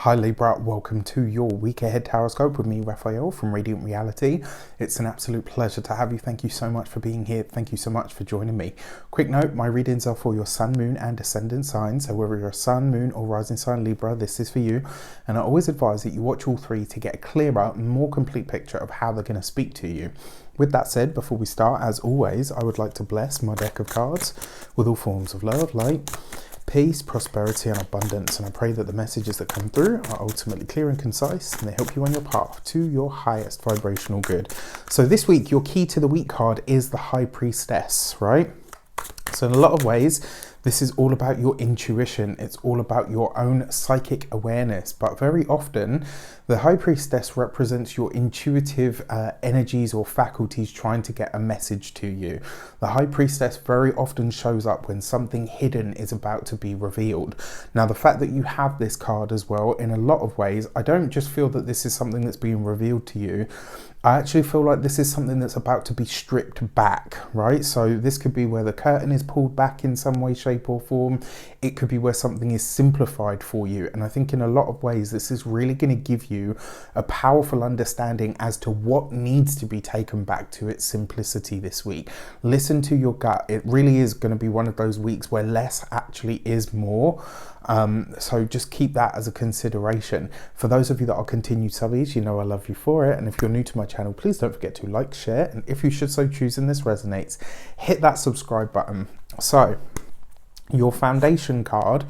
Hi Libra, welcome to your week ahead horoscope with me, Raphael from Reydiant Reality. It's an absolute pleasure to have you. Thank you so much for being here. Thank you so much for joining me. Quick note, my readings are for your sun, moon and ascendant signs. So whether you're a sun, moon or rising sign Libra, this is for you. And I always advise that you watch all three to get a clearer, more complete picture of how they're going to speak to you. With that said, before we start, as always, I would like to bless my deck of cards with all forms of love, light, peace, prosperity and abundance, and I pray that the messages that come through are ultimately clear and concise and they help you on your path to your highest vibrational good. So this week, your key to the week card is the High Priestess, right? So in a lot of ways, this is all about your intuition. It's all about your own psychic awareness. But very often, the High Priestess represents your intuitive energies or faculties trying to get a message to you. The High Priestess very often shows up when something hidden is about to be revealed. Now, the fact that you have this card as well, in a lot of ways, I don't just feel that this is something that's being revealed to you. I actually feel like this is something that's about to be stripped back, right? So this could be where the curtain is pulled back in some way, shape or form. It could be where something is simplified for you. And I think in a lot of ways, this is really going to give you a powerful understanding as to what needs to be taken back to its simplicity this week. Listen to your gut. It really is going to be one of those weeks where less actually is more. So just keep that as a consideration. For those of you that are continued subbies, you know I love you for it. And if you're new to my channel, please don't forget to like, share, and if you should so choose and this resonates, hit that subscribe button. So your foundation card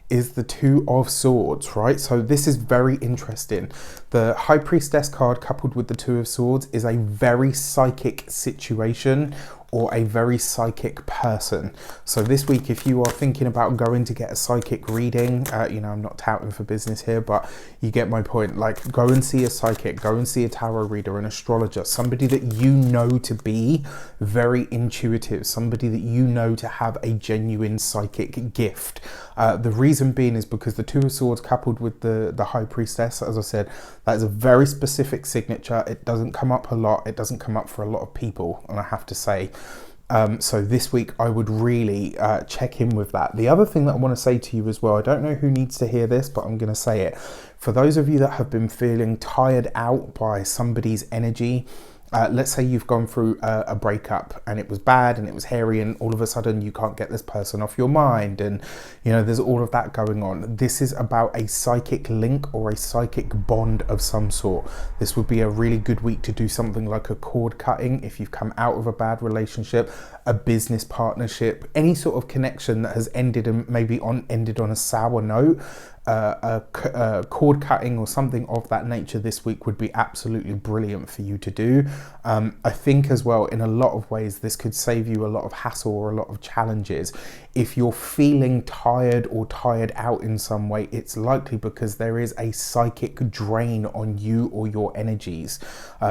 is the Two of Swords, right? So this is very interesting. The High Priestess card coupled with the Two of Swords is a very psychic situation or a very psychic person. So this week, if you are thinking about going to get a psychic reading, you know, I'm not touting for business here, but you get my point. Like, go and see a psychic, go and see a tarot reader, an astrologer, somebody that you know to be very intuitive, somebody that you know to have a genuine psychic gift. The reason being is because the Two of Swords coupled with the High Priestess, as I said, that is a very specific signature. It doesn't come up a lot. It doesn't come up for a lot of people, and I have to say, so this week I would really check in with that. The other thing that I want to say to you as well, I don't know who needs to hear this, but I'm going to say it. For those of you that have been feeling tired out by somebody's energy, let's say you've gone through a breakup and it was bad and it was hairy and all of a sudden you can't get this person off your mind and you know there's all of that going on. This is about a psychic link or a psychic bond of some sort. This would be a really good week to do something like a cord cutting if you've come out of a bad relationship, a business partnership, any sort of connection that has ended and maybe ended on a sour note. A cord cutting or something of that nature this week would be absolutely brilliant for you to do. I think as well, in a lot of ways, this could save you a lot of hassle or a lot of challenges. If you're feeling tired or tired out in some way, it's likely because there is a psychic drain on you or your energies.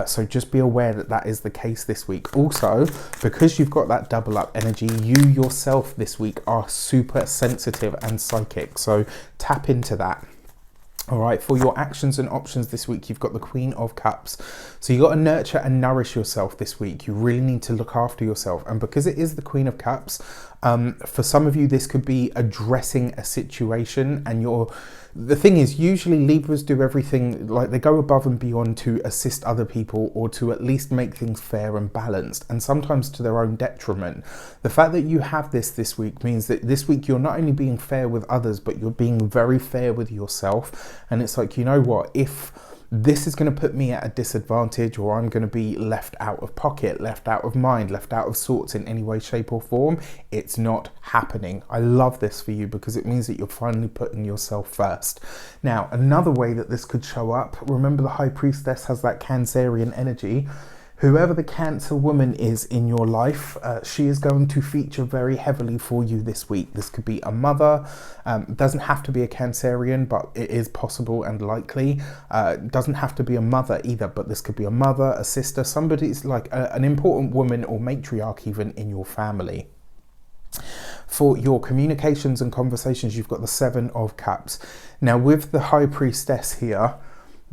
So just be aware that that is the case this week. Also, because you've got that double up energy, you yourself this week are super sensitive and psychic. So tap into that. All right, for your actions and options this week, you've got the Queen of Cups. So you've got to nurture and nourish yourself this week. You really need to look after yourself. And because it is the Queen of Cups, for some of you, this could be addressing a situation. And the thing is, usually Libras do everything, like they go above and beyond to assist other people or to at least make things fair and balanced, and sometimes to their own detriment. The fact that you have this week means that this week you're not only being fair with others, but you're being very fair with yourself. And it's like, you know what, if this is going to put me at a disadvantage or I'm going to be left out of pocket, left out of mind, left out of sorts in any way, shape or form, it's not happening. I love this for you because it means that you're finally putting yourself first. Now, another way that this could show up, remember the High Priestess has that Cancerian energy. Whoever the Cancer woman is in your life, she is going to feature very heavily for you this week. This could be a mother. Doesn't have to be a Cancerian, but it is possible and likely. Doesn't have to be a mother either, but this could be a mother, a sister, somebody's like an important woman or matriarch even in your family. For your communications and conversations, you've got the Seven of Cups. Now with the High Priestess here,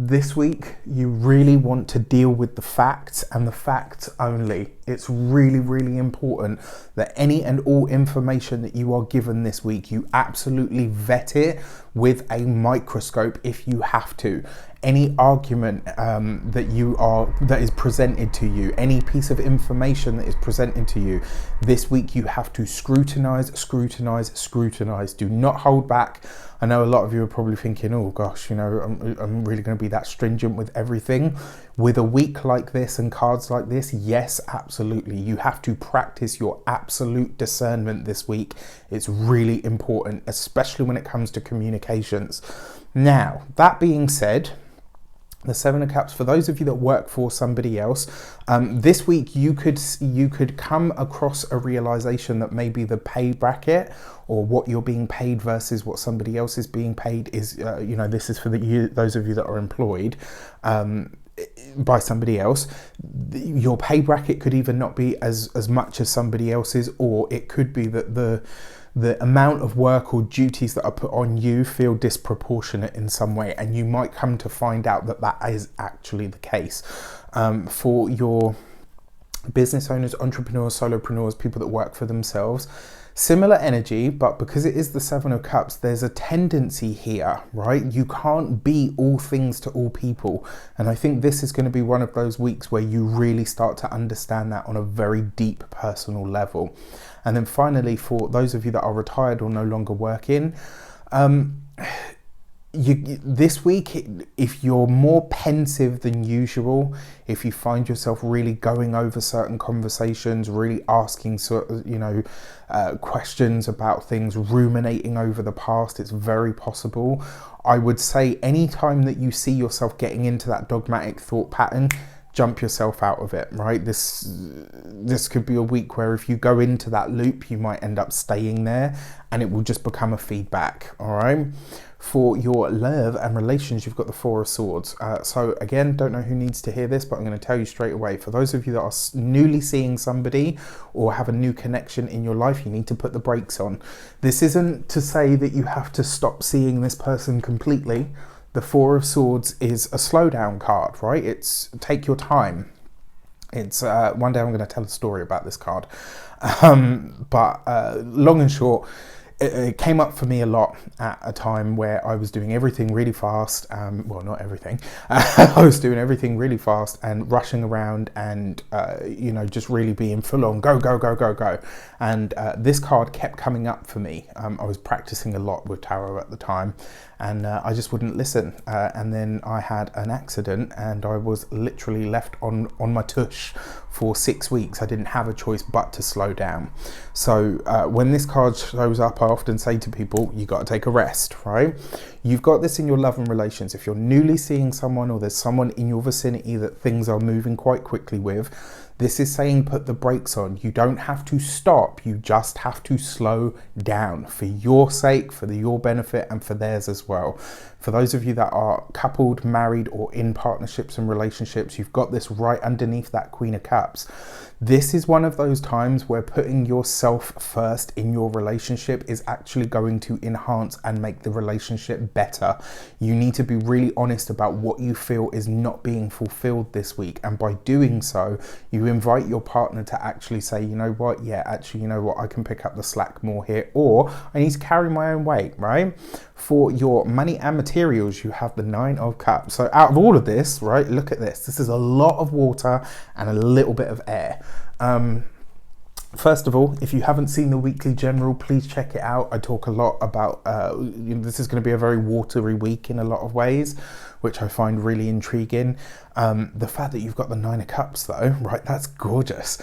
this week, you really want to deal with the facts and the facts only. It's really, really important that any and all information that you are given this week, you absolutely vet it with a microscope if you have to. Any argument that is presented to you, any piece of information that is presented to you this week, you have to scrutinize. Do not hold back. I know a lot of you are probably thinking, oh gosh, I'm really going to be that stringent with everything. With a week like this and cards like this, yes, absolutely. You have to practice your absolute discernment this week. It's really important, especially when it comes to communications. Now, that being said, the Seven of Cups, for those of you that work for somebody else, this week you could come across a realization that maybe the pay bracket or what you're being paid versus what somebody else is being paid is, this is for those of you that are employed by somebody else. Your pay bracket could even not be as much as somebody else's, or it could be that the amount of work or duties that are put on you feel disproportionate in some way, and you might come to find out that that is actually the case. For your business owners, entrepreneurs, solopreneurs, people that work for themselves, similar energy, but because it is the Seven of Cups, there's a tendency here, right? You can't be all things to all people. And I think this is going to be one of those weeks where you really start to understand that on a very deep personal level. And then finally, for those of you that are retired or no longer working, this week, if you're more pensive than usual, if you find yourself really going over certain conversations, really asking questions about things, ruminating over the past, it's very possible. I would say anytime that you see yourself getting into that dogmatic thought pattern, jump yourself out of it, right? This could be a week where if you go into that loop, you might end up staying there and it will just become a feedback, all right? For your love and relations, you've got the Four of Swords. So again, don't know who needs to hear this, but I'm going to tell you straight away. For those of you that are newly seeing somebody or have a new connection in your life, you need to put the brakes on. This isn't to say that you have to stop seeing this person completely. The Four of Swords is a slowdown card, right? It's take your time. It's one day I'm going to tell a story about this card. But long and short, it came up for me a lot at a time where I was doing everything really fast. Well, not everything. I was doing everything really fast and rushing around and, just really being full on go. And this card kept coming up for me. I was practicing a lot with tarot at the time and I just wouldn't listen. And then I had an accident and I was literally left on my tush for 6 weeks. I didn't have a choice but to slow down. So when this card shows up, I often say to people, you got to take a rest, right? You've got this in your love and relations. If you're newly seeing someone or there's someone in your vicinity that things are moving quite quickly with, this is saying put the brakes on. You don't have to stop. You just have to slow down for your sake, for your benefit, and for theirs as well. For those of you that are coupled, married, or in partnerships and relationships, you've got this right underneath that Queen of Cups. This is one of those times where putting yourself first in your relationship is actually going to enhance and make the relationship better. You need to be really honest about what you feel is not being fulfilled this week. And by doing so, you invite your partner to actually say, you know what, I can pick up the slack more here, or I need to carry my own weight, right? For your money and materials, you have the Nine of Cups. So out of all of this, right, look at this. This is a lot of water and a little bit of air. First of all, if you haven't seen the weekly general, please check it out. I talk a lot about, this is going to be a very watery week in a lot of ways, which I find really intriguing. The fact that you've got the Nine of Cups though, right, that's gorgeous.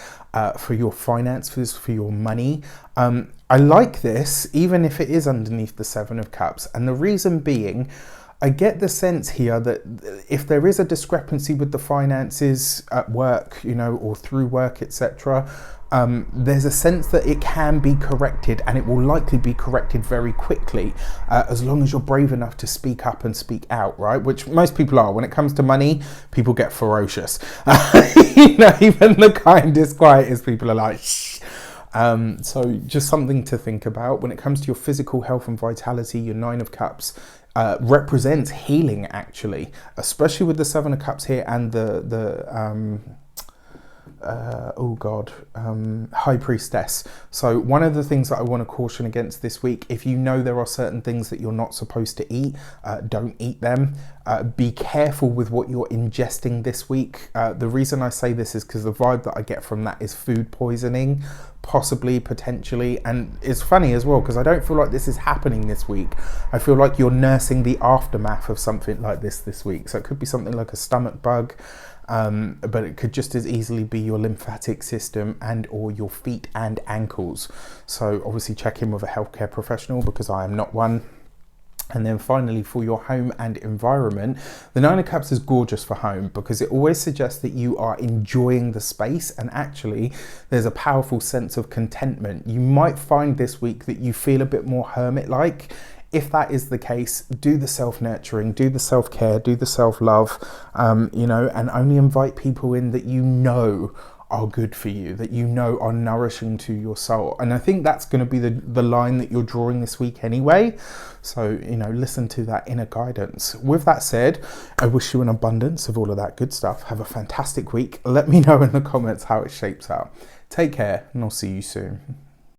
For your finances, for your money. I like this, even if it is underneath the Seven of Cups. And the reason being, I get the sense here that if there is a discrepancy with the finances at work, or through work, etc., there's a sense that it can be corrected, and it will likely be corrected very quickly, as long as you're brave enough to speak up and speak out, right? Which most people are. When it comes to money, people get ferocious. Even the kindest, quietest people are like, shh. So just something to think about. When it comes to your physical health and vitality, your Nine of Cups represents healing, actually, especially with the Seven of Cups here and the High Priestess. So one of the things that I want to caution against this week, if you know there are certain things that you're not supposed to eat, don't eat them. Be careful with what you're ingesting this week. The reason I say this is because the vibe that I get from that is food poisoning, possibly, potentially. And it's funny as well, because I don't feel like this is happening this week. I feel like you're nursing the aftermath of something like this week. So it could be something like a stomach bug, but it could just as easily be your lymphatic system and or your feet and ankles. So obviously check in with a healthcare professional, because I am not one. And then finally, for your home and environment, the Nine of Cups is gorgeous for home because it always suggests that you are enjoying the space, and actually there's a powerful sense of contentment. You might find this week that you feel a bit more hermit-like. If that is the case, do the self-nurturing, do the self-care, do the self-love, and only invite people in that you know are good for you, that you know are nourishing to your soul. And I think that's going to be the line that you're drawing this week anyway. So, listen to that inner guidance. With that said, I wish you an abundance of all of that good stuff. Have a fantastic week. Let me know in the comments how it shapes out. Take care, and I'll see you soon.